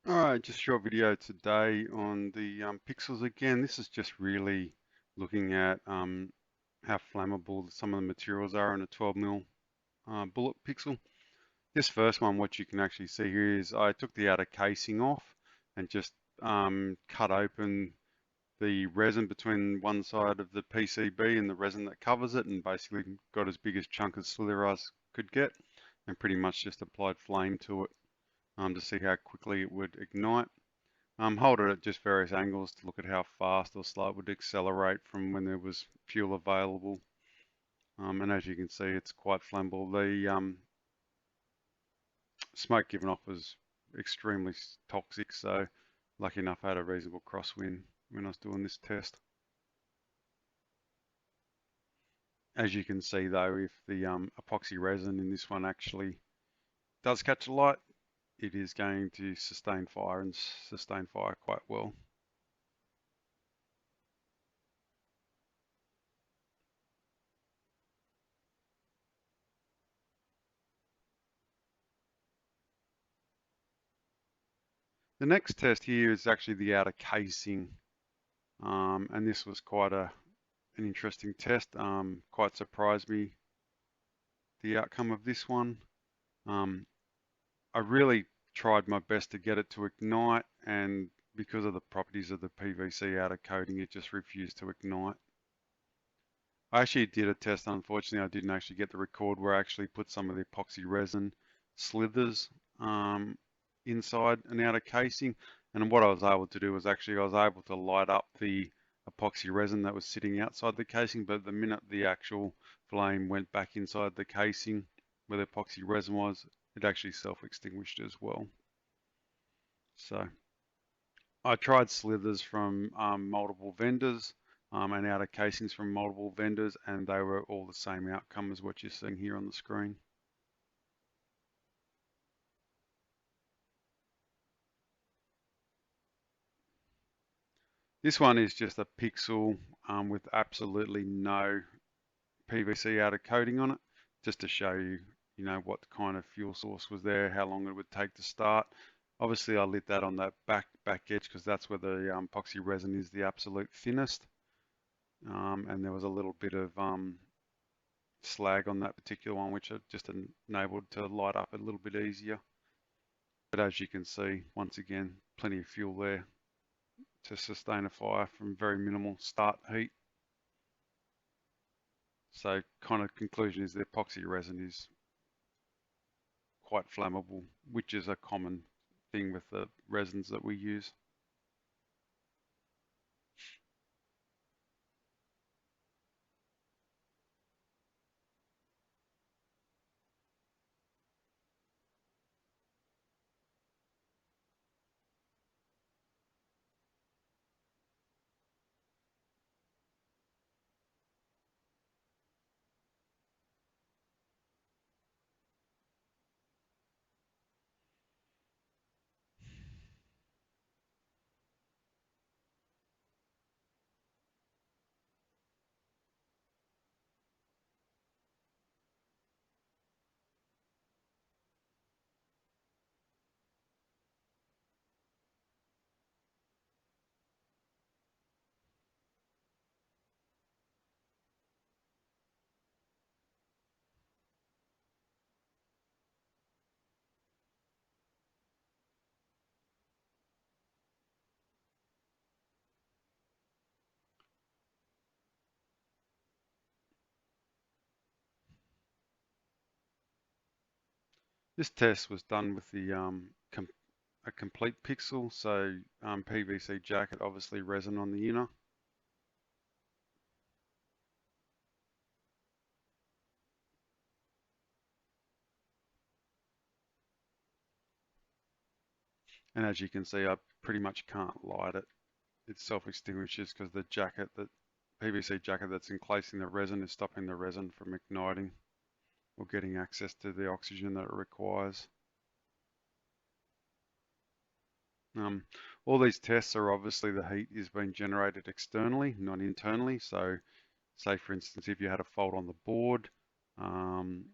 Alright, just a short video today on the pixels again. This is just really looking at how flammable some of the materials are in a 12mm bullet pixel. This first one, what you can actually see here is I took the outer casing off and just cut open the resin between one side of the PCB and the resin that covers it, and basically got as big a chunk of slither as could get, and pretty much just applied flame to it to see how quickly it would ignite. Hold it at just various angles to look at how fast or slow it would accelerate from when there was fuel available. And as you can see, it's quite flammable. The smoke given off was extremely toxic, so lucky enough I had a reasonable crosswind when I was doing this test. As you can see though, if the epoxy resin in this one actually does catch a light, it is going to sustain fire and sustain fire quite well. The next test here is actually the outer casing, and this was quite an interesting test. Quite surprised me the outcome of this one. Um, I really tried my best to get it to ignite, and because of the properties of the PVC outer coating, it just refused to ignite. I actually did a test. Unfortunately, I didn't actually get the record where I actually put some of the epoxy resin slithers inside an outer casing. And what I was able to do was actually I was able to light up the epoxy resin that was sitting outside the casing, but the minute the actual flame went back inside the casing where the epoxy resin was, it actually self-extinguished as well. So I tried slithers from multiple vendors and outer casings from multiple vendors, and they were all the same outcome as what you're seeing here on the screen. This one is just a pixel with absolutely no PVC outer coating on it, just to show you, what kind of fuel source was there, how long it would take to start. Obviously, I lit that on that back edge because that's where the epoxy resin is the absolute thinnest, and there was a little bit of slag on that particular one, which just enabled to light up a little bit easier. But as you can see, once again, plenty of fuel there to sustain a fire from very minimal start heat. So kind of conclusion is the epoxy resin is quite flammable, which is a common thing with the resins that we use. This test was done with the a complete pixel, so PVC jacket, obviously resin on the inner. And as you can see, I pretty much can't light it. It self-extinguishes because the jacket, that PVC jacket that's encasing the resin, is stopping the resin from igniting or getting access to the oxygen that it requires. All these tests are obviously the heat is being generated externally, not internally. So say for instance, if you had a fault on the board and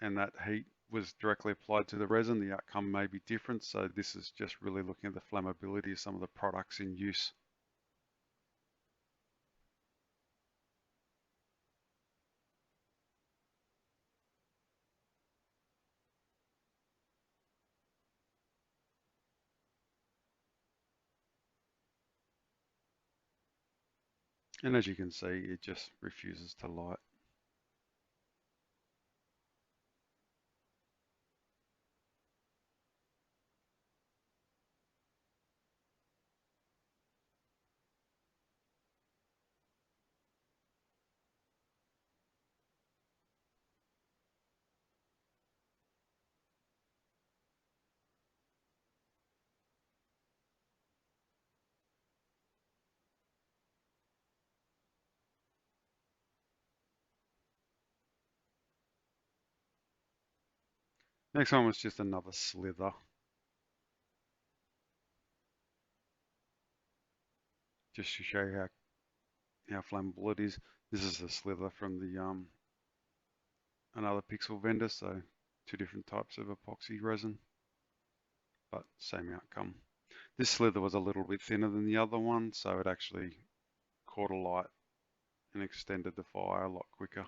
that heat was directly applied to the resin, the outcome may be different. So this is just really looking at the flammability of some of the products in use. And as you can see, it just refuses to light. Next one was just another slither, just to show you how flammable it is. This is a slither from the another pixel vendor, so two different types of epoxy resin, but same outcome. This slither was a little bit thinner than the other one, so it actually caught a light and extended the fire a lot quicker.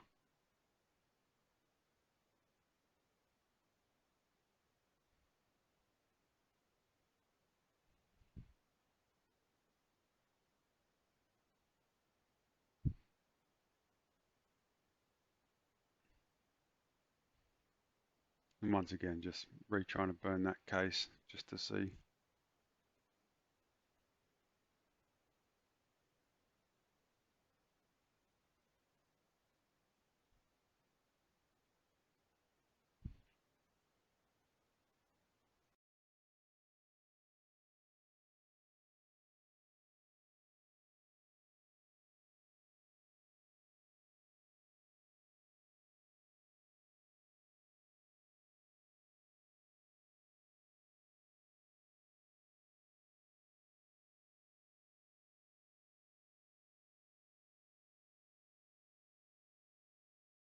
And once again, just retrying to burn that case just to see.